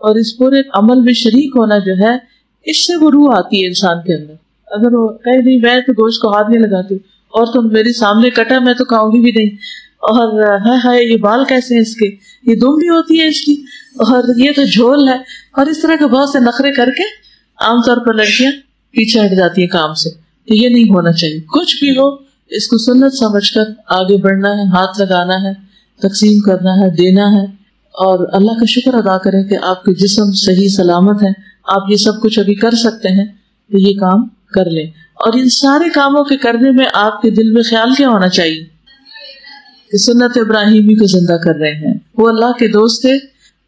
اور اس پورے عمل میں شریک ہونا جو ہے، اس سے وہ روح آتی ہے انسان کے اندر. اگر وہ کہے نہیں میں تو گوشت کو ہاتھ نہیں لگاتی، اور تم میرے سامنے کٹا میں تو کھاؤں گی بھی نہیں، اور ہائے یہ بال کیسے ہیں اس کے، یہ دم بھی ہوتی ہے اس کی، اور یہ تو جھول ہے، اور اس طرح کے بہت سے نخرے کر کے عام طور پر لڑکیاں پیچھے ہٹ جاتی ہیں کام سے. تو یہ نہیں ہونا چاہیے. کچھ بھی ہو اس کو سنت سمجھ کر آگے بڑھنا ہے، ہاتھ لگانا ہے، تقسیم کرنا ہے، دینا ہے، اور اللہ کا شکر ادا کریں کہ آپ کے جسم صحیح سلامت ہے، آپ یہ سب کچھ ابھی کر سکتے ہیں، تو یہ کام کر لیں. اور ان سارے کاموں کے کرنے میں آپ کے دل میں خیال کیا ہونا چاہیے کہ سنت ابراہیمی کو زندہ کر رہے ہیں. وہ اللہ کے دوست تھے،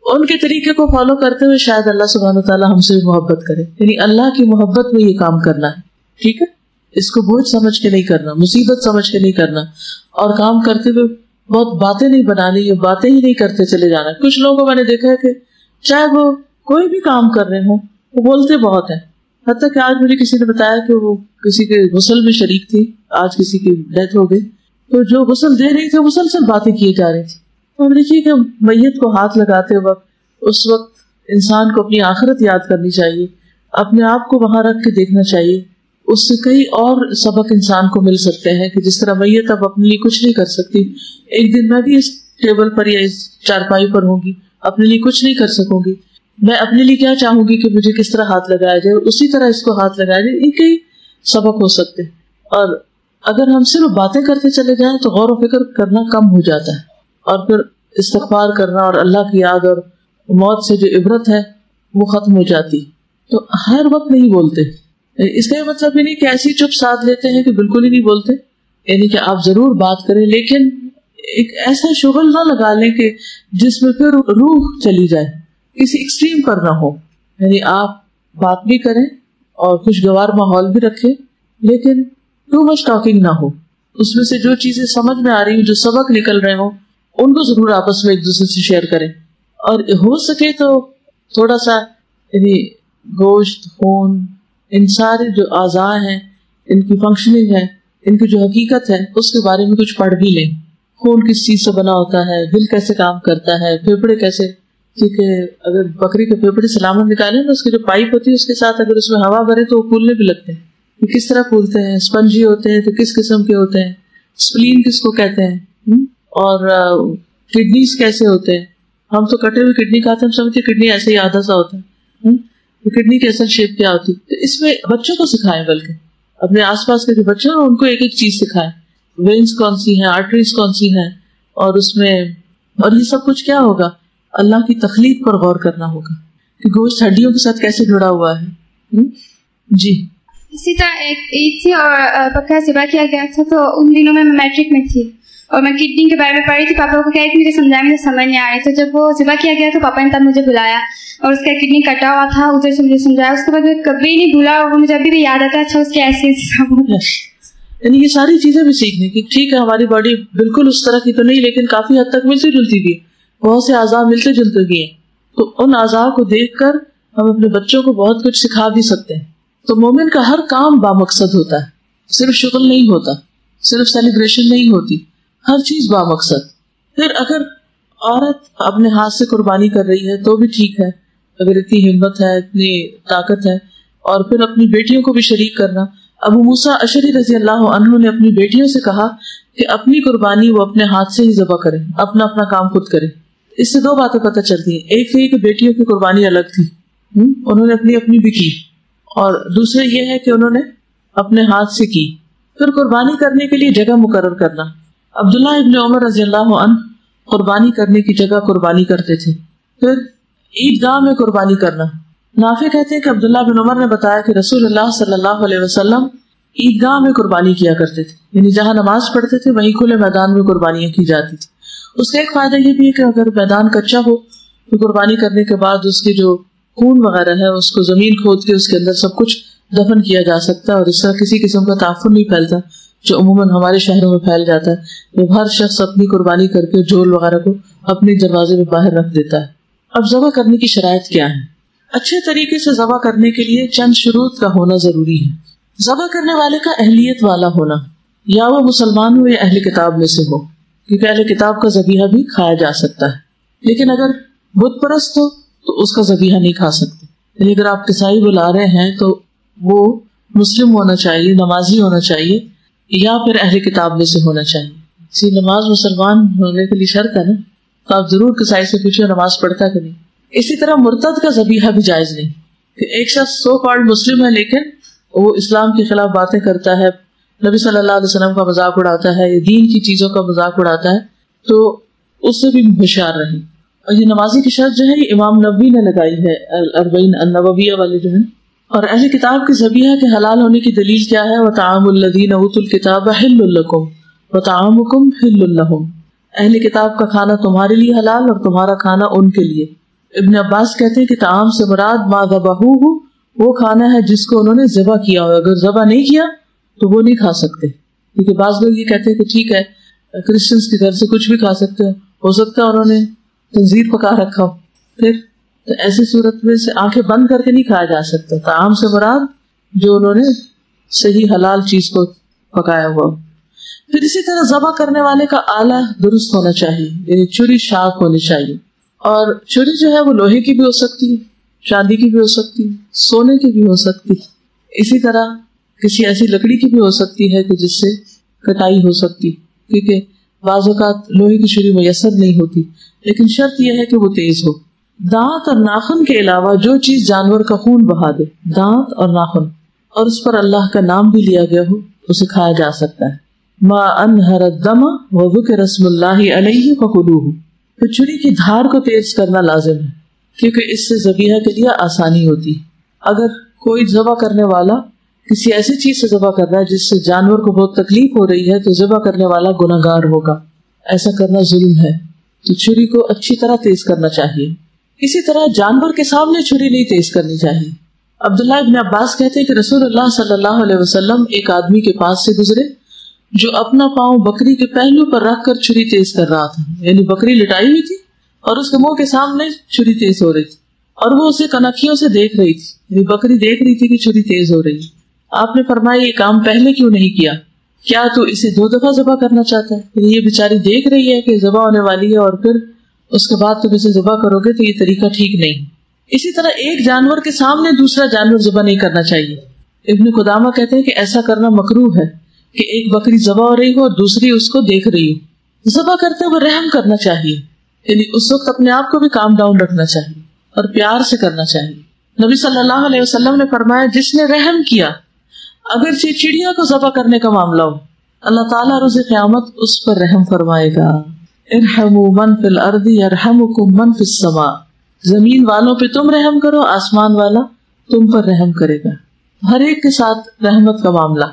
ان کے طریقے کو فالو کرتے ہوئے شاید اللہ سبحانہ وتعالیٰ ہم سے محبت کرے. یعنی اللہ کی محبت میں یہ کام کرنا ہے. ٹھیک ہے، اس کو بوجھ سمجھ کے نہیں کرنا، مصیبت سمجھ کے نہیں کرنا، اور کام کرتے ہوئے بہت باتیں نہیں بنانی، یہ باتیں ہی نہیں کرتے چلے جانا. کچھ لوگوں کو میں نے دیکھا ہے کہ چاہے وہ کوئی بھی کام کر رہے ہوں وہ بولتے بہت ہیں. حتیٰ کہ آج مجھے کسی نے بتایا کہ وہ کسی کے غسل میں شریک تھی، آج کسی کی ڈیتھ ہو گئی، تو جو غسل دے رہی تھی مسلسل باتیں کیے جا رہی تھی. ہم دیکھیے کہ میت کو ہاتھ لگاتے وقت اس وقت انسان کو اپنی آخرت یاد کرنی چاہیے، اپنے آپ کو وہاں رکھ کے دیکھنا چاہیے. اس سے کئی اور سبق انسان کو مل سکتے ہیں کہ جس طرح میت اب اپنے لیے کچھ نہیں کر سکتی، ایک دن میں بھی اس ٹیبل پر یا اس چارپائی پر ہوں گی، اپنے لیے کچھ نہیں کر سکوں گی. میں اپنے لیے کیا چاہوں گی کہ مجھے کس طرح ہاتھ لگایا جائے، اسی طرح اس کو ہاتھ لگایا جائے. ان کے سبق ہو سکتے ہیں. اور اگر ہم صرف باتیں کرتے چلے جائیں تو غور و فکر کرنا کم ہو جاتا ہے، اور پھر استغفار کرنا اور اللہ کی یاد اور موت سے جو عبرت ہے وہ ختم ہو جاتی. تو ہر وقت نہیں بولتے. اس کا یہ مطلب یہ نہیں کہ ایسی چپ ساتھ لیتے ہیں کہ بالکل ہی نہیں بولتے، یعنی کہ آپ ضرور بات کریں، لیکن ایک ایسا شغل نہ لگا لیں کہ جس میں پھر روح چلی جائے، کسی ایکسٹریم پر نہ ہو. یعنی آپ بات بھی کریں اور خوشگوار ماحول بھی رکھیں، لیکن ٹو مچ ٹاکنگ نہ ہو. اس میں سے جو چیزیں سمجھ میں آ رہی ہوں، جو سبق نکل رہے ہوں، ان کو ضرور آپس میں ایک دوسرے سے شیئر کریں. اور ہو سکے تو تھوڑا سا یعنی گوشت، خون، ان سارے جو اعضاء ہیں، ان کی فنکشننگ ہے، ان کی جو حقیقت ہے، اس کے بارے میں کچھ پڑھ بھی لیں. خون کس چیز سے بنا ہوتا ہے، دل کیسے کام کرتا ہے، پھیپھڑے کیسے، کیونکہ اگر بکری کے پھیپھڑے سلامت نکالیں نا، اس کی جو پائپ ہوتی ہے اس کے ساتھ اگر اس میں ہوا بھرے تو وہ پھولنے بھی لگتے ہیں. یہ کس طرح پھولتے ہیں، اسپنجی ہوتے ہیں تو کس قسم کے ہوتے ہیں، اسپلین کس کو کہتے ہیں، اور کڈنیز کیسے ہوتے ہیں. ہم تو کٹے ہوئے کڈنی کھاتے ہیں، ہم سمجھتے ہیں کڈنی ایسے ہی آدھا سا ہوتا ہے. تو کڈنی کی اصل شیپ کیا ہوتی ہے. تو اس میں بچوں کو سکھائیں، بلکہ اپنے آس پاس کے جو بچے ہیں ان کو ایک ایک چیز سکھائیں. وینز کون سی ہیں، آرٹریز کون سی ہیں، اور اس میں، اور یہ سب کچھ کیا ہوگا، اللہ کی تخلیق پر غور کرنا ہوگا کہ گوشت ہڈیوں کے ساتھ کیسے جڑا ہوا ہے. جی اسی طرح ایک عید تھی اور بکرا ذبح کیا گیا تھا، تو ان دنوں میں میٹرک میں تھی اور میں کڈنی کے بارے میں پڑھی تھی. پاپا کو کہا کہ مجھے سمجھایا، مجھے سمجھ نہیں آ رہی. تو جب وہ ذبح کیا گیا تو پاپا نے تب مجھے بلایا اور اس کا کڈنی کٹا ہوا تھا، ادھر سے مجھے سمجھایا. اس کے بعد میں کبھی نہیں بھولا اور وہ مجھے ابھی بھی یاد آتا ہے. اچھا اس کے ایسے یعنی یہ ساری چیزیں بھی سیکھنے کی. ٹھیک ہے ہماری باڈی بالکل اس طرح کی تو نہیں، لیکن کافی حد تک ملتی جلتی بھی ہے، بہت سے اعضاء ملتے جلتے بھی ہیں. تو ان اعضاء کو دیکھ کر ہم اپنے بچوں کو بہت کچھ سکھا بھی سکتے ہیں. تو مومن کا ہر کام بامقصد ہوتا ہے، صرف شغل نہیں ہوتا، صرف سیلیبریشن نہیں ہوتی، ہر چیز بامقصد. پھر اگر عورت اپنے ہاتھ سے قربانی کر رہی ہے تو بھی ٹھیک ہے، اگر اتنی ہمت ہے، اتنی طاقت ہے. اور پھر اپنی بیٹیوں کو بھی شریک کرنا. ابو موسیٰ اشعری رضی اللہ عنہ نے اپنی بیٹیوں سے کہا کہ اپنی قربانی وہ اپنے ہاتھ سے ہی ذبح کریں، اپنا اپنا کام خود کریں. اس سے دو باتیں پتہ چلتی ہیں. ایک تو یہ کہ بیٹیوں کی قربانی الگ تھی، انہوں نے اپنی اپنی بھی کی، اور دوسرے یہ ہے کہ انہوں نے اپنے ہاتھ سے کی. پھر قربانی کرنے کے لیے جگہ مقرر کرنا. عبداللہ ابن عمر رضی اللہ عنہ قربانی کرنے کی جگہ قربانی کرتے تھے. پھر عیدگاہ میں قربانی کرنا. نافع کہتے ہیں کہ عبداللہ بن عمر نے بتایا کہ رسول اللہ صلی اللہ علیہ وسلم عیدگاہ میں قربانی کیا کرتے تھے، یعنی جہاں نماز پڑھتے تھے وہیں کھلے میدان میں قربانیاں کی جاتی تھی. اس کا ایک فائدہ یہ بھی ہے کہ اگر میدان کچا ہو تو قربانی کرنے کے بعد اس کی جو خون وغیرہ ہے اس کو زمین کھود کے اس کے اندر سب کچھ دفن کیا جا سکتا ہے، اور اس طرح کسی قسم کا تعفن نہیں پھیلتا جو عموماً ہمارے شہروں میں پھیل جاتا ہے. جب ہر شخص اپنی قربانی کر کے جھول وغیرہ کو اپنے دروازے میں باہر رکھ دیتا ہے. اب ذبح کرنے کی شرائط کیا ہے؟ اچھے طریقے سے ذبح کرنے کے لیے چند شروط کا ہونا ضروری ہے. ذبح کرنے والے کا اہلیت والا ہونا، یا وہ مسلمان ہو یا اہل کتاب میں سے ہو، کیونکہ اہل کتاب کا ذبیحہ بھی کھایا جا سکتا ہے. لیکن اگر بت پرست ہو تو اس کا ذبیحہ نہیں کھا سکتے. یعنی اگر آپ کسائی بلا رہے ہیں تو وہ مسلم ہونا چاہیے, نمازی ہونا چاہیے, یا پھر اہل کتاب میں سے ہونا چاہیے. اسی نماز مسلمان ہونے کے لیے شرط ہے نا, تو آپ ضرور کسائی سے پوچھیں نماز پڑھتا کہ نہیں. اسی طرح مرتد کا ذبیحہ بھی جائز نہیں, کہ ایک شخص سو کالڈ مسلم ہے لیکن وہ اسلام کے خلاف باتیں کرتا ہے, نبی صلی اللہ علیہ وسلم کا مذاق اڑاتا ہے, یا دین کی چیزوں کا مذاق اڑاتا ہے, تو اس سے بھی ہوشیار رہیں. اور یہ نمازی کی شرط جو ہے یہ امام نبوی نے لگائی ہے, الاربعین النوویہ والے جو ہیں. اور اہل کتاب کے ذبیحہ کے حلال ہونے کی دلیل کیا ہے؟ وَطَعَامُ الَّذِينَ أُوتُوا الْكِتَابَ حِلٌّ لَّكُمْ وَطَعَامُكُمْ حِلٌّ لَّهُمْ. اہل کتاب کا کھانا تمہارے لیے حلال اور تمہارا کھانا ان کے لیے. ابن عباس کہتے ہیں کہ طعام سے مراد ما ذبحوہ, وہ کھانا ہے جس کو انہوں نے ذبح کیا ہو. اگر ذبح نہیں کیا تو وہ نہیں کھا سکتے, کیونکہ بعض لوگ یہ کہتے ہیں کہ ٹھیک ہے کرسچنس کے گھر سے کچھ بھی کھا سکتے ہیں, ہو سکتا ہے انہوں نے تنظیر پکا رکھا ہو, پھر تو ایسی صورت میں سے آنکھیں بند کر کے نہیں کھایا جا سکتا. طعام سے مراد جو انہوں نے صحیح حلال چیز کو پکایا ہوا. پھر اسی طرح ذبح کرنے والے کا آلہ درست ہونا چاہیے, یعنی چھری شارپ ہونی چاہیے. اور چھری جو ہے وہ لوہے کی بھی ہو سکتی ہے, چاندی کی بھی ہو سکتی ہے, سونے کی بھی ہو سکتی ہے. اسی طرح کسی ایسی لکڑی کی بھی ہو سکتی ہے کہ جس سے کٹائی ہو سکتی, کیونکہ بعض اوقات لوہے کی چھری میسر نہیں ہوتی, لیکن شرط یہ ہے کہ وہ تیز ہو. دانت اور ناخن کے علاوہ جو چیز جانور کا خون بہا دے, دانت اور ناخن, اور اس پر اللہ کا نام بھی لیا گیا ہو, اسے کھایا جا سکتا ہے. ما انہر الدم وذکر اسم اللہ علیہ فکلوہ. تو چھری کی دھار کو تیز کرنا لازم ہے, کیونکہ اس سے ذبیحہ کے لیے آسانی ہوتی. اگر کوئی ذبح کرنے والا کسی ایسی چیز سے ذبح کر رہا ہے جس سے جانور کو بہت تکلیف ہو رہی ہے, تو ذبح کرنے والا گناہگار ہوگا. ایسا کرنا ظلم ہے, تو چھری کو اچھی طرح تیز کرنا چاہیے. اسی طرح جانور کے سامنے چھری نہیں تیز کرنی چاہیے. عبداللہ ابن عباس کہتے ہیں کہ رسول اللہ صلی اللہ علیہ وسلم ایک آدمی کے پاس سے گزرے جو اپنا پاؤں بکری کے پہلو پر رکھ کر چھری تیز کر رہا تھا. یعنی بکری لٹائی ہوئی تھی اور اس کے منہ کے سامنے چھری تیز ہو رہی تھی, اور وہ اسے کنکھیوں سے دیکھ رہی تھی. یعنی بکری دیکھ رہی تھی کہ چھری تیز ہو رہی. آپ نے فرمایا یہ کام پہلے کیوں نہیں کیا؟ کیا تو اسے 2 دفعہ ذبح کرنا چاہتا ہے؟ یعنی یہ بیچاری دیکھ رہی ہے کہ ذبح ہونے والی ہے, اور پھر اس کے بعد تم اسے ذبح کرو گے, تو یہ طریقہ ٹھیک نہیں. اسی طرح ایک جانور کے سامنے دوسرا جانور ذبح نہیں کرنا چاہیے. ابن قدامہ کہتے ہیں کہ ایسا کرنا مکروہ ہے, کہ ایک بکری ذبح ہو رہی ہو اور دوسری اس کو دیکھ رہی ہو. ذبح کرتے ہوئے رحم کرنا چاہیے, یعنی اس وقت اپنے آپ کو بھی کام ڈاؤن رکھنا چاہیے اور پیار سے کرنا چاہیے. نبی صلی اللہ علیہ وسلم نے فرمایا جس نے رحم کیا, اگرچہ چڑیا کو ذبح کرنے کا معاملہ ہو, اللہ تعالیٰ روز قیامت اس پر رحم فرمائے گا. ارحموا من فی الارض یرحمکم من فی السماء. زمین والوں پہ تم رحم کرو, آسمان والا تم پر رحم کرے گا. ہر ایک کے ساتھ رحمت کا معاملہ.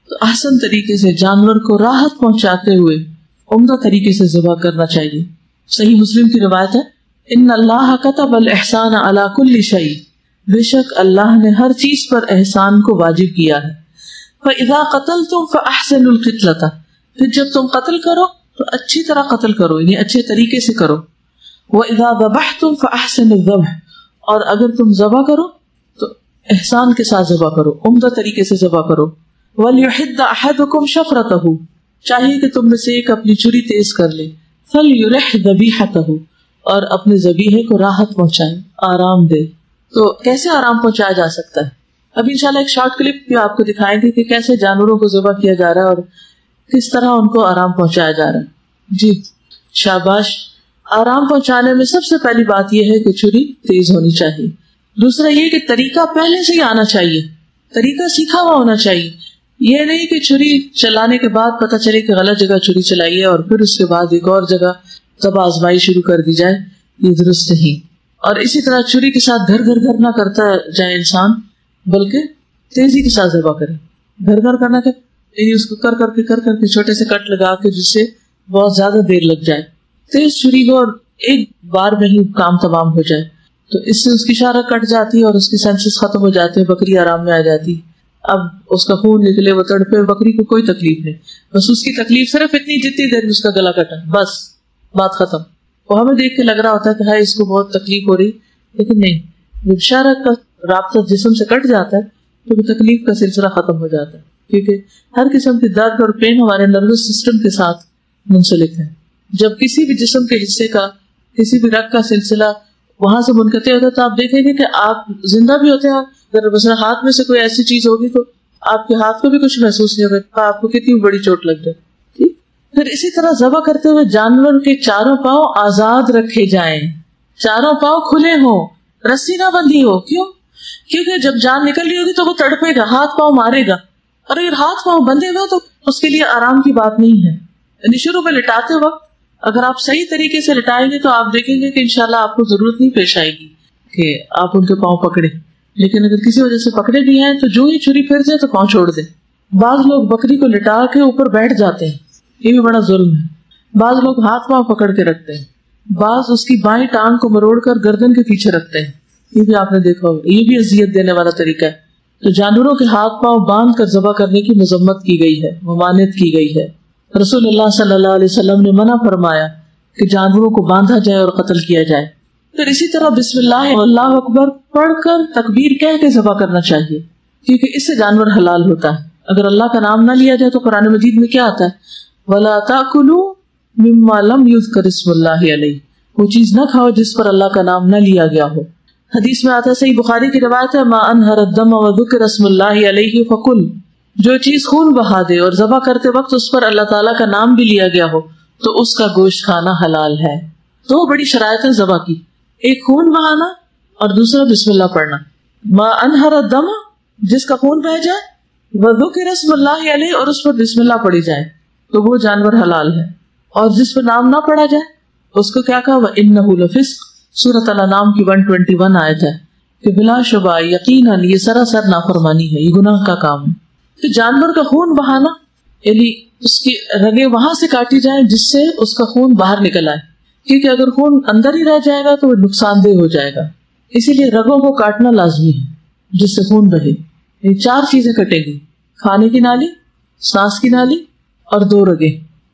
تو احسن طریقے سے جانور کو راحت پہنچاتے ہوئے عمدہ طریقے سے ذبح کرنا چاہیے. صحیح مسلم کی روایت ہے, ان اللہ کتب الاحسان علی کل شیء. بے شک اللہ نے ہر چیز پر احسان کو واجب کیا ہے. فاذا قتلتم فاحسنوا القتلۃ. پھر جب تم قتل کرو تو اچھی طرح قتل کرو, یعنی اچھے طریقے سے کرو. وَإِذَا ذَبَحْتُمْ فَأَحْسِنُوا الذَّبْحَ. اور اگر تم ذبح کرو تو احسان کے ساتھ ذبح کرو, عمدہ طریقے سے ذبح کرو. وَلْيُحِدَّ أَحَدُكُمْ شَفْرَتَهُ. چاہیے کہ تم میں سے ایک اپنی چھری تیز کر لے. فَلْيُرِحْ ذَبِيحَتَهُ. اور اپنے ذبیحے کو راحت پہنچائے, آرام دے. تو کیسے آرام پہنچایا جا سکتا ہے؟ اب انشاءاللہ ایک شارٹ کلپ بھی آپ کو دکھائیں گے کہ کیسے جانوروں کو ذبح کیا جا رہا ہے اور کس طرح ان کو آرام پہنچایا جا رہا ہے. جی شاباش. آرام پہنچانے میں سب سے پہلی بات یہ ہے کہ چھری تیز ہونی چاہیے. دوسرا یہ کہ طریقہ پہلے سے ہی آنا چاہیے, طریقہ سیکھا ہوا ہونا چاہیے. یہ نہیں کہ چھری چلانے کے بعد پتہ چلے کہ غلط جگہ چھری چلائی ہے اور پھر اس کے بعد ایک اور جگہ ذبح آزمائی شروع کر دی جائے, یہ درست نہیں. اور اسی طرح چھری کے ساتھ گھر گھر نہ کرتا جائے انسان, بلکہ تیزی کے ساتھ ذبح کرے. گھر گھر کرنا کہ یعنی اس کو کر کے چھوٹے سے کٹ لگا کے جس سے بہت زیادہ دیر لگ جائے. تیز چھری ہو اور ایک بار میں ہی کام تمام ہو جائے, تو اس سے اس کی شارہ کٹ جاتی ہے اور اس کی سینسز ختم ہو جاتے ہیں, بکری آرام میں آ جاتی. اب اس کا خون نکلے, وہ تڑپے, بکری کو کوئی تکلیف نہیں, بس اس کی تکلیف صرف اتنی جتنی دیر میں اس کا گلا کٹا, بس بات ختم. وہ ہمیں دیکھ کے لگ رہا ہوتا ہے کہ ہائی اس کو بہت تکلیف ہو رہی, لیکن نہیں. جب شارہ کا رابطہ جسم سے کٹ جاتا ہے تو وہ تکلیف کا سلسلہ ختم ہو جاتا ہے, کیونکہ ہر قسم کی درد اور پین ہمارے نروس سسٹم کے ساتھ منسلک ہے. جب کسی بھی جسم کے حصے کا, کسی بھی رگ کا سلسلہ وہاں سے منقطع ہوتا ہے تو آپ دیکھیں گے کہ آپ زندہ بھی ہوتے ہیں. اگر مثلا ہاتھ میں سے کوئی ایسی چیز ہوگی تو آپ کے ہاتھ کو بھی کچھ محسوس نہیں ہوگا, آپ کو کتنی بڑی چوٹ لگ جائے. ٹھیک. پھر اسی طرح ذبح کرتے ہوئے جانور کے چاروں پاؤں آزاد رکھے جائیں, چاروں پاؤں کھلے ہوں, رسی نہ بندھی ہو. کیوں؟ کیونکہ جب جان نکل رہی ہوگی تو وہ تڑپے گا, ہاتھ پاؤں مارے گا, اور اگر ہاتھ پاؤں بندھے ہوئے تو اس کے لیے آرام کی بات نہیں ہے. یعنی شروع میں لٹاتے وقت اگر آپ صحیح طریقے سے لٹائیں گے تو آپ دیکھیں گے کہ انشاءاللہ آپ کو ضرورت نہیں پیش آئے گی کہ آپ ان کے پاؤں پکڑے. لیکن اگر کسی وجہ سے پکڑے بھی ہیں تو جو ہی چھری پھر جائے تو پاؤں چھوڑ دیں. بعض لوگ بکری کو لٹا کے اوپر بیٹھ جاتے ہیں, یہ بھی بڑا ظلم ہے. بعض لوگ ہاتھ پاؤں پکڑ کے رکھتے ہیں, بعض اس کی بائیں ٹانگ کو مروڑ کر گردن کے پیچھے رکھتے ہیں. یہ بھی آپ نے دیکھا ہوگا, یہ بھی اذیت دینے والا طریقہ ہے. تو جانوروں کے ہاتھ پاؤں باندھ کر ذبح کرنے کی مذمت کی گئی ہے, ممانعت کی گئی ہے. رسول اللہ صلی اللہ علیہ وسلم نے منع فرمایا کہ جانوروں کو باندھا جائے اور قتل کیا جائے. پھر اسی طرح بسم اللہ اللہ اکبر پڑھ کر تکبیر کہہ کے ذبح کرنا چاہیے, کیونکہ اس سے جانور حلال ہوتا ہے. اگر اللہ کا نام نہ لیا جائے تو قرآن مجید میں کیا آتا ہے, وَلَا تَأْكُلُوا مِمَّا لَمْ يُذْكَرِ اسْمُ اللَّهِ عَلَيْهِ, وہ چیز نہ کھاؤ جس پر اللہ کا نام نہ لیا گیا ہو. حدیث میں آتا ہے, صحیح بخاری کی روایت ہے, مَا أَنْهَرَ الدَّمَ وَذُكِرَ اسْمُ اللَّهِ عَلَيْهِ فَكُلْ, جو چیز خون بہا دے اور ذبح کرتے وقت اس پر اللہ تعالیٰ کا نام بھی لیا گیا ہو تو اس کا گوشت کھانا حلال ہے. دو بڑی شرائط ہیں ذبح کی, ایک خون بہانا اور دوسرا بسم اللہ پڑھنا. مَا أَنْهَرَ الدَّمَ, جس کا خون بہ جائے, وَذُكِرَ اسْمُ اللَّهِ عَلَيْهِ, اور اس پر بسم اللہ پڑھی جائے تو وہ جانور حلال ہے. اور جس پر نام نہ پڑھا جائے اس کو کیا کہا, وَإِنَّهُ لَفِسْقٌ, سورۃ الانعام کی 121 آیت ہے کہ بلا شبہ یقیناً یہ سراسر نافرمانی ہے, یہ گناہ کا کام ہے. تو جانور کا خون بہانا یعنی اس کی رگیں وہاں سے کاٹی جائیں جس سے اس کا خون باہر نکل آئے, کیونکہ اگر خون اندر ہی رہ جائے گا تو وہ نقصان دہ ہو جائے گا. اسی لیے رگوں کو کاٹنا لازمی ہے جس سے خون بہے. یہ 4 چیزیں کٹے گی, کھانے کی نالی, سانس کی نالی اور 2 رگیں,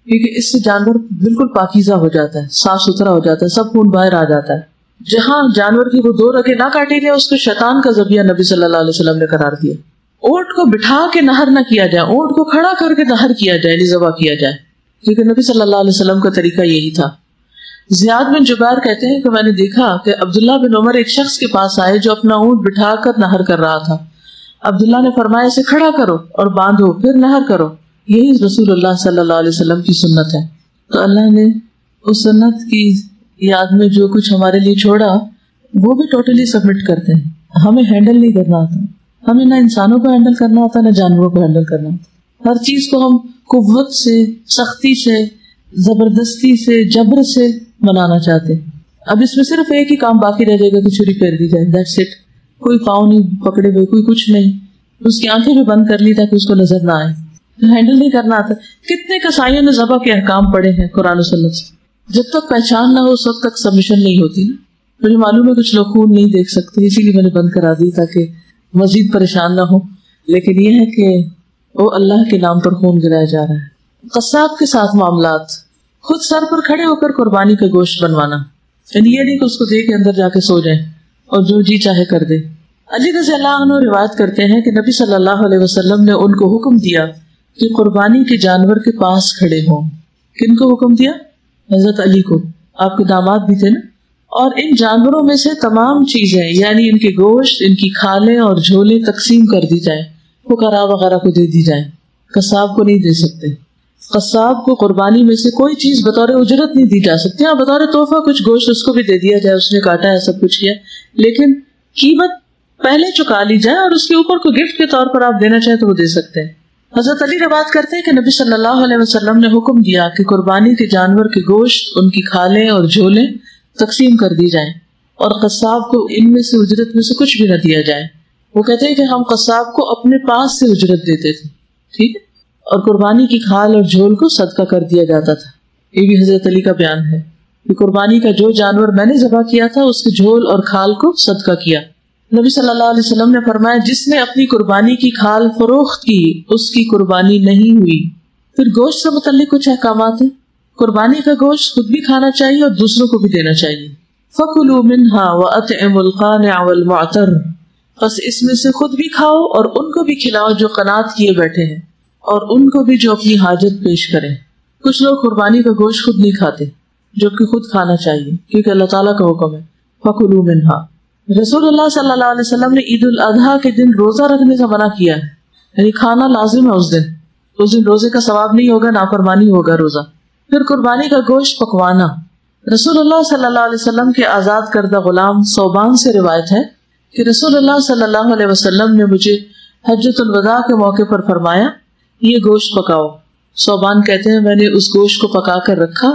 کیونکہ اس سے جانور بالکل پاکیزہ ہو جاتا ہے, صاف ستھرا ہو جاتا ہے, سب خون باہر آ جاتا ہے. جہاں جانور کی وہ 2 رگیں نہ کاٹی گئے اس کو شیطان کا ذبیحہ نبی صلی اللہ علیہ وسلم نے قرار دیا. اونٹ کو بٹھا کے نہر نہ کیا جائے, اونٹ کو کھڑا کر کے نہر کیا جائے, یعنی ذبح کیا جائے, کیونکہ نبی صلی اللہ علیہ وسلم کا طریقہ یہی تھا. زیاد بن جبیر کہتے ہیں کہ میں نے دیکھا کہ عبداللہ بن عمر ایک شخص کے پاس آئے جو اپنا اونٹ بٹھا کر نہر کر رہا تھا. عبداللہ نے فرمایا اسے کھڑا کرو اور باندھو پھر نہر کرو, یہی رسول اللہ صلی اللہ علیہ وسلم کی سنت ہے. تو اللہ نے اس سنت کی یاد میں جو کچھ ہمارے لیے چھوڑا وہ بھی ٹوٹلی سبمٹ کرتے ہیں. ہمیں ہینڈل نہیں کرنا آتا, ہمیں نہ انسانوں کو ہینڈل کرنا ہوتا نہ جانوروں کو ہینڈل کرنا ہوتا. ہر چیز کو ہم قوت سے, سختی سے, زبردستی سے, جبر سے منانا چاہتے ہیں. اب اس میں صرف ایک ہی کام باقی رہ جائے گا کہ چھری پھیر دی جائے, دیٹس اٹ. کوئی پاؤں نہیں پکڑے ہوئے, کوئی کچھ نہیں, اس کی آنکھیں بھی بند کر لی تاکہ اس کو نظر نہ آئے. ہینڈل نہیں کرنا آتا. کتنے کسائیوں نے ذبح کے احکام پڑھے ہیں قرآن و سنت سے. جب تک پہچان نہ ہو اس وقت تک سبمیشن نہیں ہوتی نا. مجھے معلوم ہے کچھ لوگ خون نہیں دیکھ سکتے, اسی لیے میں نے بند کرا دی تاکہ مزید پریشان نہ ہو. لیکن یہ ہے کہ وہ اللہ کے نام پر خون گرایا جا رہا ہے. قصاب کے ساتھ معاملات, خود سر پر کھڑے ہو کر قربانی کا گوشت بنوانا, یعنی یہ نہیں کہ اس کو دے کے اندر جا کے سو جائیں اور جو جی چاہے کر دے. علی رضی اللہ عنہ روایت کرتے ہیں کہ نبی صلی اللہ علیہ وسلم نے ان کو حکم دیا کہ قربانی کے جانور کے پاس کھڑے ہوں. کن کو حکم دیا؟ حضرت علی کو, آپ کے داماد بھی تھے نا. اور ان جانوروں میں سے تمام چیزیں یعنی ان کے گوشت, ان کی کھالیں اور جھولیں تقسیم کر دی جائیں, فقراء وغیرہ کو دے دی جائیں. قصاب کو نہیں دے سکتے. قصاب کو قربانی میں سے کوئی چیز بطور اجرت نہیں دی جا سکتی. ہاں بطور تحفہ کچھ گوشت اس کو بھی دے دیا جائے, اس نے کاٹا ہے, سب کچھ کیا, لیکن قیمت پہلے چکا لی جائے اور اس کے اوپر کوئی گفٹ کے طور پر آپ دینا چاہیں تو وہ دے سکتے ہیں. حضرت علی روایت کرتے ہیں کہ نبی صلی اللہ علیہ وسلم نے حکم دیا کہ قربانی کے جانور کے گوشت, ان کی کھالیں اور جھولیں تقسیم کر دی جائیں اور قصاب کو ان میں سے اجرت میں سے کچھ بھی نہ دیا جائے. وہ کہتے ہیں کہ ہم قصاب کو اپنے پاس سے اجرت دیتے تھے, ٹھیک ہے, اور قربانی کی کھال اور جھول کو صدقہ کر دیا جاتا تھا. یہ بھی حضرت علی کا بیان ہے کہ قربانی کا جو جانور میں نے ذبح کیا تھا اس کے جھول اور کھال کو صدقہ کیا. نبی صلی اللہ علیہ وسلم نے فرمایا جس نے اپنی قربانی کی کھال فروخت کی اس کی قربانی نہیں ہوئی. پھر گوشت سے متعلق کچھ احکامات ہیں. قربانی کا گوشت خود بھی کھانا چاہیے اور دوسروں کو بھی دینا چاہیے. فَكُلُوا مِنْهَا وَأَطْعِمُوا الْقَانِعَ وَالْمُعْتَرَّ, بس اس میں سے خود بھی کھاؤ اور ان کو بھی کھلاؤ جو قناعت کیے بیٹھے ہیں, اور ان کو بھی جو اپنی حاجت پیش کریں. کچھ لوگ قربانی کا گوشت خود نہیں کھاتے جو کہ خود کھانا چاہیے کیونکہ اللہ تعالیٰ کا حکم ہے. فکلوا منہا. رسول اللہ صلی اللہ علیہ وسلم نے عید الاضحیٰ کے دن روزہ رکھنے سے منع کیا ہے، یعنی کھانا لازم ہے اس دن روزے کا ثواب نہیں ہوگا، نافرمانی ہوگا روزہ. پھر قربانی کا گوشت پکوانا. رسول اللہ صلی اللہ علیہ وسلم کے آزاد کردہ غلام ثوبان سے روایت ہے کہ رسول اللہ صلی اللہ علیہ وسلم نے مجھے حجۃ الوداع کے موقع پر فرمایا یہ گوشت پکاؤ. ثوبان کہتے ہیں میں نے اس گوشت کو پکا کر رکھا،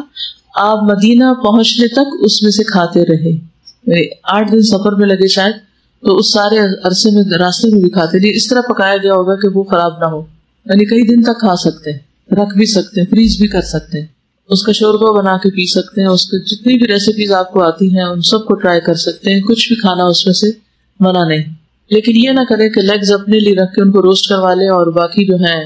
آپ مدینہ پہنچنے تک اس میں سے کھاتے رہے. 8 دن سفر میں لگے شاید، تو اس سارے عرصے میں راستے میں بھی کھاتے رہے. اس طرح پکایا گیا ہوگا کہ وہ خراب نہ ہو، یعنی کئی دن تک کھا سکتے ہیں، رکھ بھی سکتے ہیں، فریز بھی کر سکتے ہیں، اس کا شوربہ بنا کے پی سکتے ہیں، اس کے جتنی بھی ریسیپیز آپ کو آتی ہیں ان سب کو ٹرائی کر سکتے ہیں. کچھ بھی کھانا اس میں سے منع نہیں، لیکن یہ نہ کرے کہ لیگز اپنے لیے رکھ کے ان کو روسٹ کروا لے اور باقی جو ہیں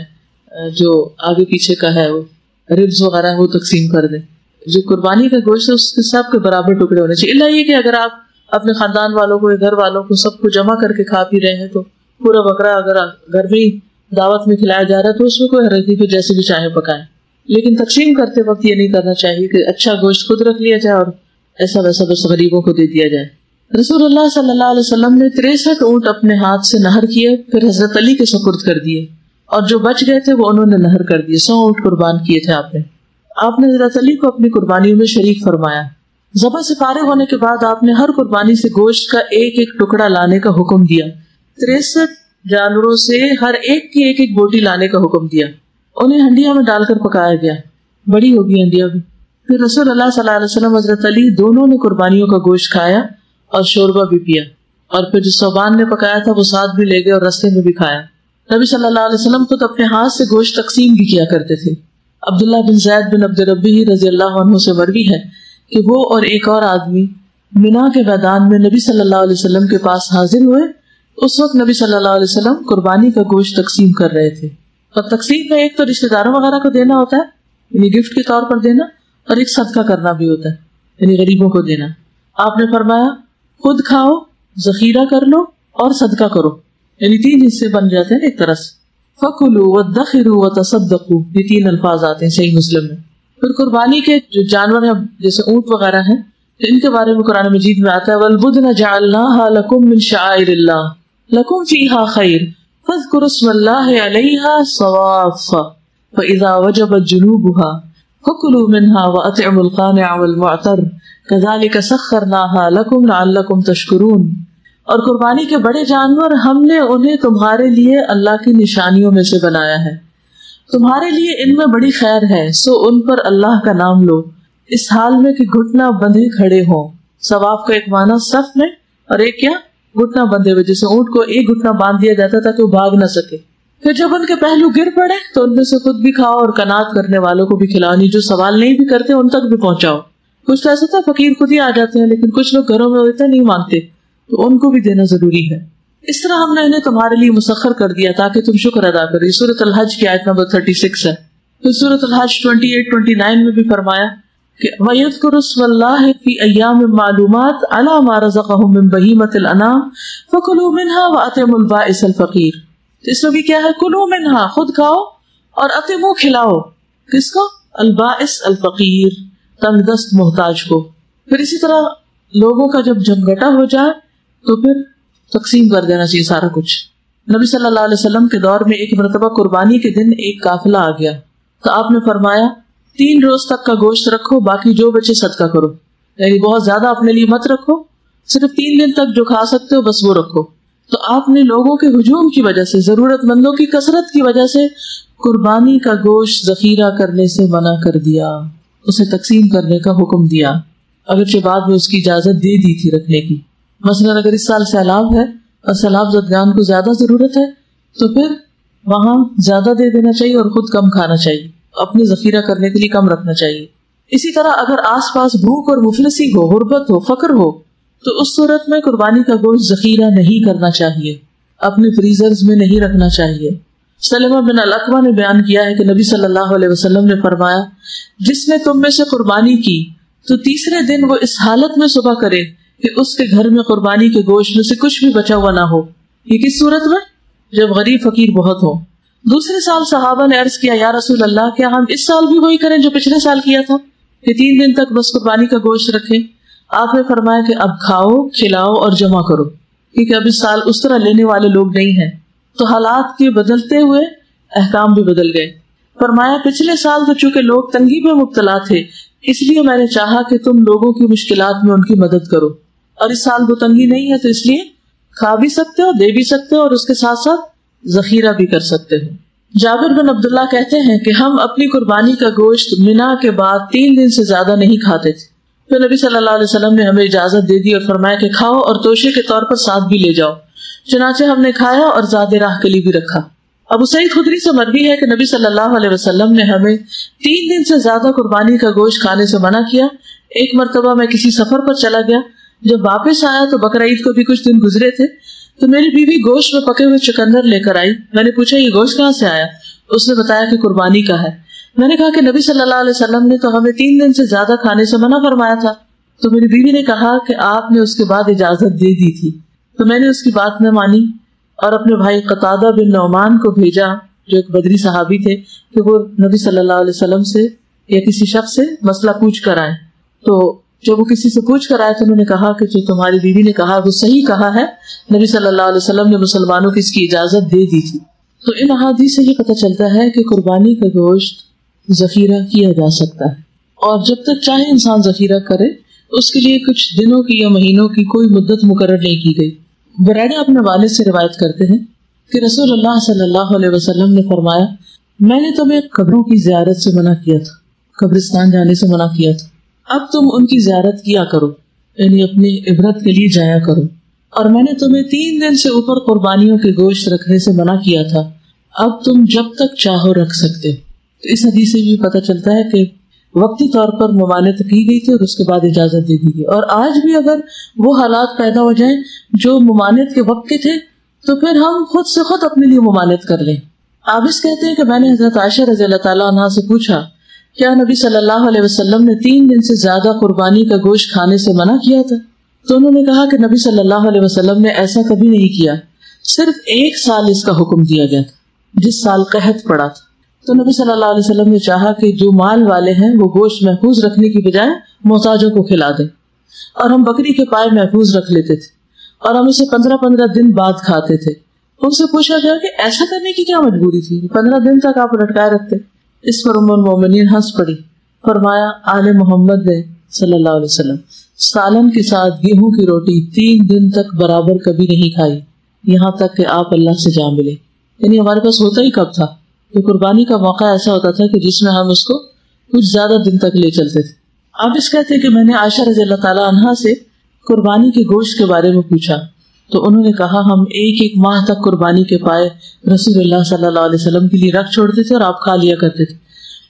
جو آگے پیچھے کا ہے وہ ربز وغیرہ وہ تقسیم کر دیں. جو قربانی کا گوشت ہے اس کے سب کے برابر ٹکڑے ہونے چاہیے. اللہ یہ کہ اگر آپ اپنے خاندان والوں کو، گھر والوں کو سب کو جمع کر کے کھا پی رہے ہیں تو پورا بکرا اگر گھر میں دعوت میں کھلایا جا رہا ہے تو اس میں کوئی حرج نہیں، پھر جیسے بھی چاہیں پکائیں. لیکن تقسیم کرتے وقت یہ نہیں کرنا چاہیے کہ اچھا گوشت خود رکھ لیا جائے اور ایسا ویسا بس غریبوں کو دے دیا جائے. رسول اللہ صلی اللہ علیہ وسلم نے 63 اونٹ اپنے ہاتھ سے نہر کیے، پھر حضرت علی کے سپرد کر دیے، اور جو بچ گئے تھے وہ انہوں نے نہر کر دیے. 100 اونٹ قربان کیے تھے آپ نے حضرت علی کو اپنی قربانیوں میں شریک فرمایا. ذبح سے فارغ ہونے کے بعد آپ نے ہر قربانی سے گوشت کا ایک ایک ٹکڑا لانے کا حکم دیا. 63 جانوروں سے ہر ایک کی ایک ایک بوٹی لانے کا حکم دیا. انہیں ہنڈیاں میں ڈال کر پکایا گیا، بڑی ہوگی ہنڈیاں بھی. پھر رسول اللہ صلی اللہ علیہ وسلم، حضرت علی دونوں نے قربانیوں کا گوشت کھایا اور شوربہ بھی پیا، اور پھر جو ثوبان نے پکایا تھا وہ ساتھ بھی لے گئے اور رستے میں بھی کھایا. نبی صلی اللہ علیہ وسلم خود اپنے ہاتھ سے گوشت تقسیم بھی کیا کرتے تھے. عبداللہ بن زید بن عبد ربی رضی اللہ عنہ سے مروی ہے کہ وہ اور ایک اور آدمی منا کے میدان میں نبی صلی اللہ علیہ وسلم کے پاس حاضر ہوئے. اس وقت نبی صلی اللہ علیہ وسلم قربانی کا گوشت تقسیم کر رہے تھے. اور تقسیم میں ایک تو رشتہ داروں وغیرہ کو دینا ہوتا ہے، یعنی گفٹ کے طور پر دینا، اور ایک صدقہ کرنا بھی ہوتا ہے، یعنی غریبوں کو دینا. آپ نے فرمایا خود کھاؤ، ذخیرہ کر لو اور صدقہ کرو، یعنی 3 حصے بن جاتے ہیں ایک طرح سے. فَكُلُوا وَادَّخِرُوا وَتَصَدَّقُوا، یہ 3 الفاظ آتے ہیں صحیح مسلم میں. پھر قربانی کے جو جانور ہیں جیسے اونٹ وغیرہ ہیں، ان کے بارے میں قرآن مجید میں آتا ہے وَالْبُدْنَ جَعَلْنَاهَا لَكُم مِّن شَعَائِرِ اللَّهِ لَكُم فِيهَا خَيْرٌ فَاذْكُرُوا اسْمَ اللَّهِ عَلَيْهَا صَوَافَّ فَإِذَا وَجَبَتْ جُنُوبُهَا فَكُلُوا مِنْهَا وَأَطْعِمُوا الْقَانِعَ وَالْمُعْتَرَّ كَذَلِكَ سَخَّرْنَاهَا لَكُمْ لَعَلَّكُمْ تَشْكُرُونَ. اور قربانی کے بڑے جانور ہم نے انہیں تمہارے لیے اللہ کی نشانیوں میں سے بنایا ہے، تمہارے لیے ان میں بڑی خیر ہے، سو ان پر اللہ کا نام لو اس حال میں کہ گھٹنا بندھے کھڑے ہوں. ثواب کا ایک معنی صف میں اور ایک کیا گھٹنا بندھے ہوئے، جیسے اونٹ کو ایک گھٹنا باندھ دیا جاتا تھا کہ وہ بھاگ نہ سکے. پھر جب ان کے پہلو گر پڑے تو ان میں سے خود بھی کھاؤ اور قناعت کرنے والوں کو بھی کھلاؤ، جو سوال نہیں بھی کرتے ان تک بھی پہنچاؤ. کچھ تو ایسا تھا فقیر خود ہی آ جاتے ہیں، لیکن کچھ لوگ گھروں میں ہوتے نہیں مانگتے، تو ان کو بھی دینا ضروری ہے. اس طرح ہم نے انہیں تمہارے لیے مسخر کر دیا تاکہ تم شکر ادا کرو. یہ سورۃ الحج کی آیت نمبر 36 ہے. پھر سورۃ الحج 28-29 میں بھی فرمایا کہ وَيَذْكُرُ اسْمَ اللَّهِ فِي أَيَّامٍ مَّعْلُومَاتٍ عَلَىٰ مَا رَزَقَهُم مِّن بَهِيمَةِ الْأَنْعَامِ فَكُلُوا مِنْهَا وَأَطْعِمُوا الْبَائِسَ الْفَقِيرَ. اس میں بھی کیا ہے کلوا منها، خود کھاؤ اور اطعموا کھلاؤ، کس کو؟ البائس الفقیر، تنگ دست محتاج کو. پھر اسی طرح لوگوں کا جب جمگٹا ہو جائے تو پھر تقسیم کر دینا چاہیے سارا کچھ. نبی صلی اللہ علیہ وسلم کے دور میں ایک مرتبہ قربانی کے دن ایک قافلہ آ گیا تو آپ نے فرمایا 3 روز تک کا گوشت رکھو، باقی جو بچے صدقہ کرو، یعنی بہت زیادہ اپنے لیے مت رکھو، صرف 3 دن تک جو کھا سکتے ہو بس وہ رکھو. تو آپ نے لوگوں کے ہجوم کی وجہ سے، ضرورت مندوں کی کثرت کی وجہ سے قربانی کا گوشت ذخیرہ کرنے سے منع کر دیا، اسے تقسیم کرنے کا حکم دیا، اگرچہ بعد میں اس کی اجازت دے دی تھی رکھنے کی. مثلا اگر اس سال سیلاب ہے اور سیلاب زدگان کو زیادہ ضرورت ہے تو پھر وہاں زیادہ دے دینا چاہیے اور خود کم کھانا چاہیے، اپنے ذخیرہ کرنے کے لیے کم رکھنا چاہیے. اسی طرح اگر آس پاس بھوک اور مفلسی ہو، غربت ہو، فقر ہو، تو اس صورت میں قربانی کا گوشت ذخیرہ نہیں کرنا چاہیے، اپنے فریزرز میں نہیں رکھنا چاہیے. سلمہ بن الاکوع نے بیان کیا ہے کہ نبی صلی اللہ علیہ وسلم نے فرمایا جس نے تم میں سے قربانی کی تو تیسرے دن وہ اس حالت میں صبح کرے کہ اس کے گھر میں قربانی کے گوشت میں سے کچھ بھی بچا ہوا نہ ہو. یہ کس صورت میں؟ جب غریب فقیر بہت ہو. دوسرے سال صحابہ نے عرض کیا یا رسول اللہ کیا ہم اس سال بھی وہی کریں جو پچھلے سال کیا تھا کہ 3 دن تک بس قربانی کا گوشت رکھیں؟ آپ نے فرمایا کہ اب کھاؤ، کھلاؤ اور جمع کرو، کیونکہ اب اس سال اس طرح لینے والے لوگ نہیں ہیں۔ تو حالات کے بدلتے ہوئے احکام بھی بدل گئے۔ فرمایا پچھلے سال تو چونکہ لوگ تنگی میں مبتلا تھے، اس لیے میں نے چاہا کہ تم لوگوں کی مشکلات میں ان کی مدد کرو، اور اس سال وہ تنگی نہیں ہے، تو اس لیے کھا بھی سکتے ہو، دے بھی سکتے ہو، اور اس کے ساتھ ساتھ ذخیرہ بھی کر سکتے ہو۔ جابر بن عبداللہ کہتے ہیں کہ ہم اپنی قربانی کا گوشت منا کے بعد 3 دن سے زیادہ نہیں کھاتے تھے، تو نبی صلی اللہ علیہ وسلم نے ہمیں اجازت دے دی اور فرمایا کہ کھاؤ اور توشے کے طور پر ساتھ بھی لے جاؤ۔ چنانچہ ہم نے کھایا اور زاد راہ کے لیے بھی رکھا۔ ابو سعید خدری سے مروی ہے کہ نبی صلی اللہ علیہ وسلم نے ہمیں 3 دن سے زیادہ قربانی کا گوشت کھانے سے منع کیا۔ ایک مرتبہ میں کسی سفر پر چلا گیا، جب واپس آیا تو بقرعید کو بھی کچھ دن گزرے تھے، تو میری بیوی گوشت میں پکے ہوئے چکندر لے کر آئی۔ میں نے پوچھا یہ گوشت کہاں سے آیا؟ اس نے بتایا کہ قربانی کا ہے۔ میں نے کہا کہ نبی صلی اللہ علیہ وسلم نے تو ہمیں 3 دن سے زیادہ کھانے سے منع فرمایا تھا۔ تو میری بیوی نے کہا کہ آپ نے اس کے بعد اجازت دے دی تھی۔ تو میں نے اس کی بات نہ مانی اور اپنے بھائی قتادہ بن نعمان کو بھیجا، جو ایک بدری صحابی تھے، کہ وہ نبی صلی اللہ علیہ وسلم سے یا کسی شخص سے مسئلہ پوچھ کر آئے۔ تو جب وہ کسی سے پوچھ کر آئے تو انہوں نے کہا کہ جو تمہاری بیوی نے کہا وہ صحیح کہا ہے، نبی صلی اللہ علیہ وسلم نے مسلمانوں کو اس کی اجازت دے دی تھی۔ تو ان احادیث سے یہ پتہ چلتا ہے کہ قربانی کا گوشت ذخیرہ کیا جا سکتا ہے، اور جب تک چاہے انسان ذخیرہ کرے، اس کے لیے کچھ دنوں کی یا مہینوں کی کوئی مدت مقرر نہیں کی گئی۔ برائدہ اپنے والد سے روایت کرتے ہیں کہ رسول اللہ صلی اللہ علیہ وسلم نے فرمایا، میں نے تمہیں قبروں کی زیارت سے منع کیا تھا، قبرستان جانے سے منع کیا تھا، اب تم ان کی زیارت کیا کرو، یعنی اپنی عبرت کے لیے جایا کرو، اور میں نے تمہیں 3 دن سے اوپر قربانیوں کے گوشت رکھنے سے منع کیا تھا، اب تم جب تک چاہو رکھ سکتے۔ تو اس حدیث سے بھی پتہ چلتا ہے کہ وقتی طور پر ممانعت کی گئی تھی اور اس کے بعد اجازت دے دی گئی، اور آج بھی اگر وہ حالات پیدا ہو جائیں جو ممانعت کے وقت کے تھے تو پھر ہم خود سے خود اپنے لیے ممانعت کر لیں۔ عابس کہتے ہیں کہ میں نے حضرت عائشہ رضی اللہ تعالیٰ عنہا سے پوچھا، کیا نبی صلی اللہ علیہ وسلم نے 3 دن سے زیادہ قربانی کا گوشت کھانے سے منع کیا تھا؟ تو انہوں نے کہا کہ نبی صلی اللہ علیہ وسلم نے ایسا کبھی نہیں کیا، صرف 1 سال اس کا حکم دیا گیا تھا، جس سال قحط پڑا تھا۔ تو نبی صلی اللہ علیہ وسلم نے چاہا کہ جو مال والے ہیں وہ گوشت محفوظ رکھنے کی بجائے محتاجوں کو کھلا دیں، اور ہم بکری کے پائے محفوظ رکھ لیتے تھے اور ہم اسے 15 دن بعد کھاتے تھے۔ ان سے پوچھا گیا کہ ایسا کرنے کی کیا مجبوری تھی، 15 دن تک آپ لٹکائے رکھتے؟ اس پر ام المومنین ہنس پڑی، فرمایا آل محمد نے صلی اللہ علیہ وسلم سالن کے ساتھ گیہوں کی روٹی 3 دن تک برابر کبھی نہیں کھائی، یہاں تک کہ آپ اللہ سے جا ملے۔ یعنی ہمارے پاس ہوتا ہی کب تھا کہ قربانی کا موقع ایسا ہوتا تھا کہ جس میں ہم اس کو کچھ زیادہ دن تک لے چلتے تھے۔ آپ اس کہتے ہیں کہ میں نے عائشہ رضی اللہ تعالیٰ عنہا سے قربانی کے گوشت کے بارے میں پوچھا، تو انہوں نے کہا ہم 1 ماہ تک قربانی کے پائے رسول اللہ صلی اللہ علیہ وسلم کے لیے رکھ چھوڑتے تھے اور آپ کھا لیا کرتے تھے۔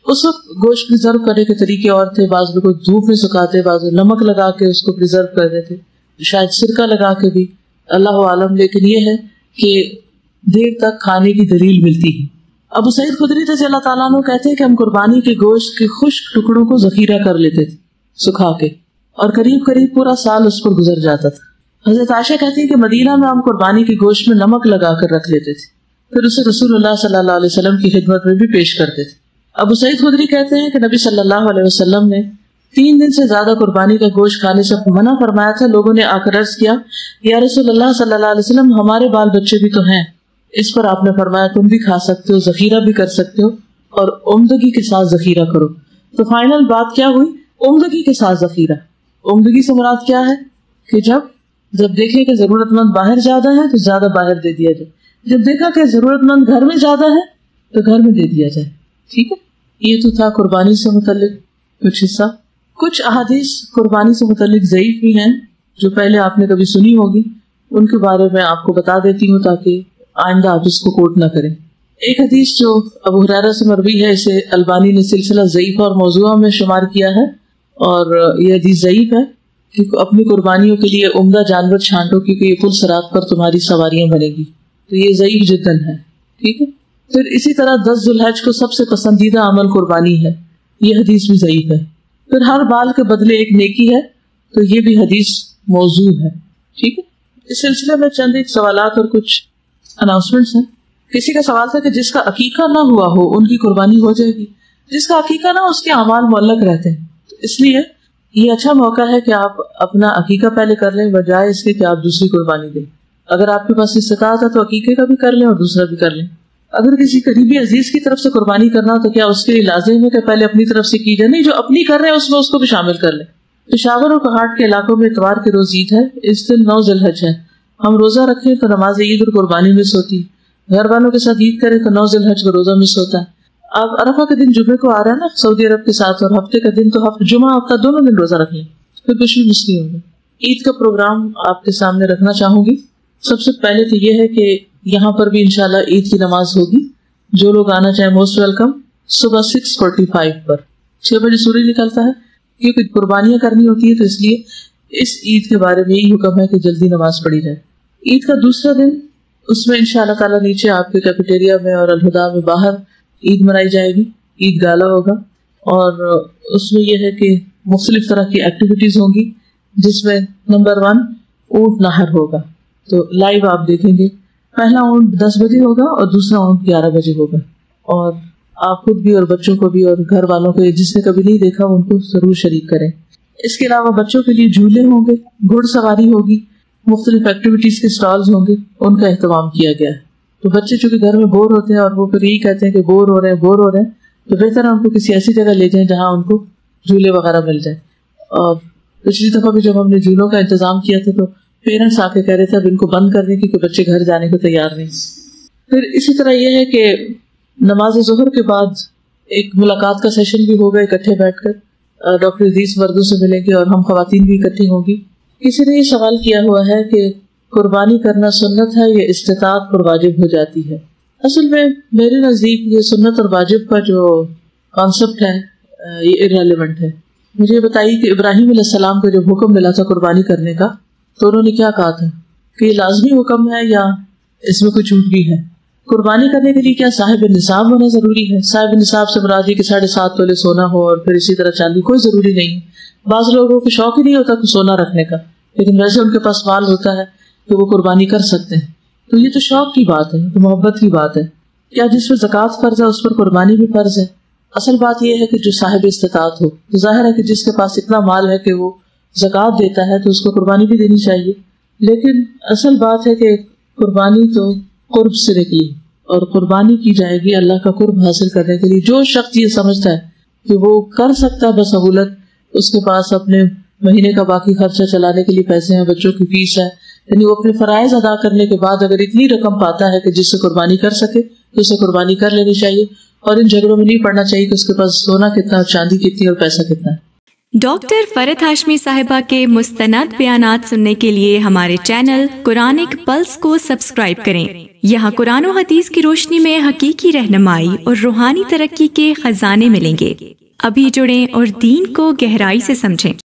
اس وقت گوشت پریزرو کرنے کے طریقے اور تھے، بعض لوگ دھوپ میں سکھاتے، بعض نمک لگا کے اس کو پریزرو کرتے تھے، شاید سرکہ لگا کے بھی، اللہ عالم، لیکن یہ ہے کہ دیر تک کھانے کی دلیل ملتی ہے۔ ابو سعید خدری رضی اللہ تعالیٰ عنہ کہتے ہیں کہ ہم قربانی کے گوشت کے خشک ٹکڑوں کو ذخیرہ کر لیتے تھے سکھا کے، اور قریب پورا سال اس پر گزر جاتا تھا۔ حضرت عائشہ کہتی ہیں کہ مدینہ میں ہم قربانی کے گوشت میں نمک لگا کر رکھ لیتے تھے، پھر اسے رسول اللہ صلی اللہ علیہ وسلم کی خدمت میں بھی پیش کرتے تھے۔ ابو سعید خدری کہتے ہیں کہ نبی صلی اللہ علیہ وسلم نے 3 دن سے زیادہ قربانی کا گوشت کھانے سے منع فرمایا تھا۔ لوگوں نے آ کر عرض کیا، یا رسول اللہ صلی اللہ علیہ وسلم ہمارے بال بچے بھی تو ہیں۔ اس پر آپ نے فرمایا تم بھی کھا سکتے ہو، ذخیرہ بھی کر سکتے ہو، اور عمدگی کے ساتھ ذخیرہ کرو۔ تو فائنل بات کیا ہوئی؟ عمدگی کے ساتھ ذخیرہ۔ عمدگی سے مراد کیا ہے کہ جب دیکھیں کہ ضرورت مند باہر زیادہ ہے تو زیادہ باہر دے دیا جائے، جب دیکھا کہ ضرورت مند گھر میں زیادہ ہے تو گھر میں دے دیا جائے۔ ٹھیک ہے، یہ تو تھا قربانی سے متعلق کچھ حصہ۔ کچھ احادیث قربانی سے متعلق ضعیف بھی ہیں جو پہلے آپ نے کبھی سنی ہوگی، ان کے بارے میں آپ کو بتا دیتی ہوں تاکہ آئندہ آپ اس کو کوٹ نہ کریں۔ ایک حدیث جو ابو ہریرہ سے مروی ہے، اسے البانی نے سلسلہ ضعیفہ اور موضوعہ میں شمار کیا ہے، اور یہ حدیث ضعیف ہے کہ اپنی قربانیوں کے لیے عمدہ جانور چھانٹو کیونکہ یہ پل صراط پر تمہاری سواریاں بنے گی، تو یہ ضعیف جداً ہے۔ ٹھیک ہے، پھر اسی طرح 10 ذو الحج کو سب سے پسندیدہ عمل قربانی ہے، یہ حدیث بھی ضعیف ہے۔ پھر ہر بال کے بدلے ایک نیکی ہے، تو یہ بھی حدیث موضوع ہے۔ ٹھیک ہے، اس سلسلے میں چند ایک سوالات اور کچھ اناؤنسمنٹس ہیں۔ کسی کا سوال تھا کہ جس کا عقیقہ نہ ہوا ہو ان کی قربانی ہو جائے گی؟ جس کا عقیقہ نہ، اس کے اعمال معلق رہتے ہیں، تو اس لیے یہ اچھا موقع ہے کہ آپ اپنا عقیقہ پہلے کر لیں بجائے اس کے کہ آپ دوسری قربانی دیں. اگر آپ کے پاس استطاعت ہے تو عقیقے کا بھی کر لیں اور دوسرا بھی کر لیں. اگر کسی قریبی عزیز کی طرف سے قربانی کرنا ہو تو کیا اس کے لیے لازم ہے کہ پہلے اپنی طرف سے کی جائے؟ نہیں، جو اپنی کر رہے ہیں اس میں اس کو بھی شامل کر لیں. پشاور اور کوہاٹ کے علاقوں میں اتوار کے روز عید ہے. اس دن 9 ذی الحج ہے. ہم روزہ رکھیں تو نماز عید اور قربانی مس ہوتی. گھر والوں کے ساتھ عید کریں تو 9 ذی الحج کا روزہ مس ہوتا ہے. اب عرفہ کے دن جمعے کو آ رہا ہے نا سعودی عرب کے ساتھ، اور ہفتے کا دن تو جمعہ ہفتہ دونوں دن روزہ رکھ لیں، پھر کچھ بھی مس نہیں ہوگا. عید کا پروگرام آپ کے سامنے رکھنا چاہوں گی. سب سے پہلے تو یہ ہے کہ یہاں پر بھی انشاءاللہ عید کی نماز ہوگی. جو لوگ آنا چاہیں موسٹ ویلکم. صبح 6:45 پر 6 بجے سورج نکلتا ہے، کیونکہ قربانیاں کرنی ہوتی ہے، تو اس لیے اس عید کے بارے میں یہی حکم ہے کہ جلدی نماز پڑھی جائے. عید کا دوسرا دن، اس میں انشاءاللہ تعالیٰ نیچے آپ کے کیفیٹیریا میں اور الہدا میں باہر عید منائی جائے گی. عید گالا ہوگا، اور اس میں یہ ہے کہ مختلف طرح کی ایکٹیویٹیز ہوں گی، جس میں نمبر 1 اونٹ نہر ہوگا. تو لائیو آپ دیکھیں گے. پہلا اونٹ 10 بجے ہوگا اور دوسرا اونٹ 11 بجے ہوگا. اور آپ خود بھی اور بچوں کو بھی اور گھر والوں کو جس نے کبھی نہیں دیکھا ان کو ضرور شریک کریں. اس کے علاوہ بچوں کے لیے جھولے ہوں گے، گھڑ سواری ہوگی، مختلف ایکٹیویٹیز کے سٹالز ہوں گے، ان کا اہتمام کیا گیا ہے. تو بچے چونکہ گھر میں بور ہوتے ہیں اور وہ پھر یہی کہتے ہیں کہ بور ہو رہے ہیں تو بہتر ہے ان کو کسی ایسی جگہ لے جائیں جہاں ان کو جھولے وغیرہ مل جائیں. اور پچھلی دفعہ بھی جب ہم نے جھولوں کا انتظام کیا تھا تو پیرنٹس آ کے کہہ رہے تھے اب ان کو بند کر دیں کیونکہ بچے گھر جانے کو تیار نہیں. پھر اسی طرح یہ ہے کہ نماز ظہر کے بعد ایک ملاقات کا سیشن بھی ہوگا اکٹھے بیٹھ کر. ڈاکٹر عزیز وردو سے ملیں گے اور ہم خواتین بھی اکٹھی ہوں گی. کسی نے یہ سوال کیا ہوا ہے کہ قربانی کرنا سنت ہے یا استطاعت پر واجب ہو جاتی ہے. اصل میں میرے نزدیک یہ سنت اور واجب کا جو کانسیپٹ ہے یہ ارریلیونٹ ہے. مجھے بتائیے کہ ابراہیم علیہ السلام کو جب حکم ملا تھا قربانی کرنے کا تو انہوں نے کیا کہا تھا کہ یہ لازمی حکم ہے یا اس میں کوئی چھوٹ بھی ہے؟ قربانی کرنے کے لیے کیا صاحب نصاب ہونا ضروری ہے؟ صاحب نصاب سے مراد یہ کہ 7.5 تولے سونا ہو اور پھر اسی طرح چاندی، کوئی ضروری نہیں. بعض لوگوں کو شوق ہی نہیں ہوتا کہ سونا رکھنے کا، لیکن ویسے ان کے پاس مال ہوتا ہے کہ وہ قربانی کر سکتے ہیں. تو یہ تو شوق کی بات ہے، تو محبت کی بات ہے. کیا جس پر زکوٰۃ فرض ہے اس پر قربانی بھی فرض ہے؟ اصل بات یہ ہے کہ جو صاحب استطاعت ہو. تو ظاہر ہے کہ جس کے پاس اتنا مال ہے کہ وہ زکوٰۃ دیتا ہے تو اس کو قربانی بھی دینی چاہیے. لیکن اصل بات ہے کہ قربانی تو قرب سے نکلی، اور قربانی کی جائے گی اللہ کا قرب حاصل کرنے کے لیے. جو شخص یہ سمجھتا ہے کہ وہ کر سکتا ہے بسہولت، اس کے پاس اپنے مہینے کا باقی خرچہ چلانے کے لیے پیسے ہیں، بچوں کی فیس ہے، یعنی وہ اپنے فرائض ادا کرنے کے بعد اگر اتنی رقم پاتا ہے کہ جس سے قربانی کر سکے تو اسے قربانی کر لینی چاہیے. اور ان جھگڑوں میں نہیں پڑنا چاہیے کہ اس کے پاس سونا کتنا، چاندی کتنی اور پیسہ کتنا ہے. ڈاکٹر فرحت ہاشمی صاحبہ کے مستند بیانات سننے کے لیے ہمارے چینل قرآنک پلس کو سبسکرائب کریں. یہاں قرآن و حدیث کی روشنی میں حقیقی رہنمائی اور روحانی ترقی کے خزانے ملیں گے. ابھی جڑیں اور دین کو گہرائی سے سمجھیں.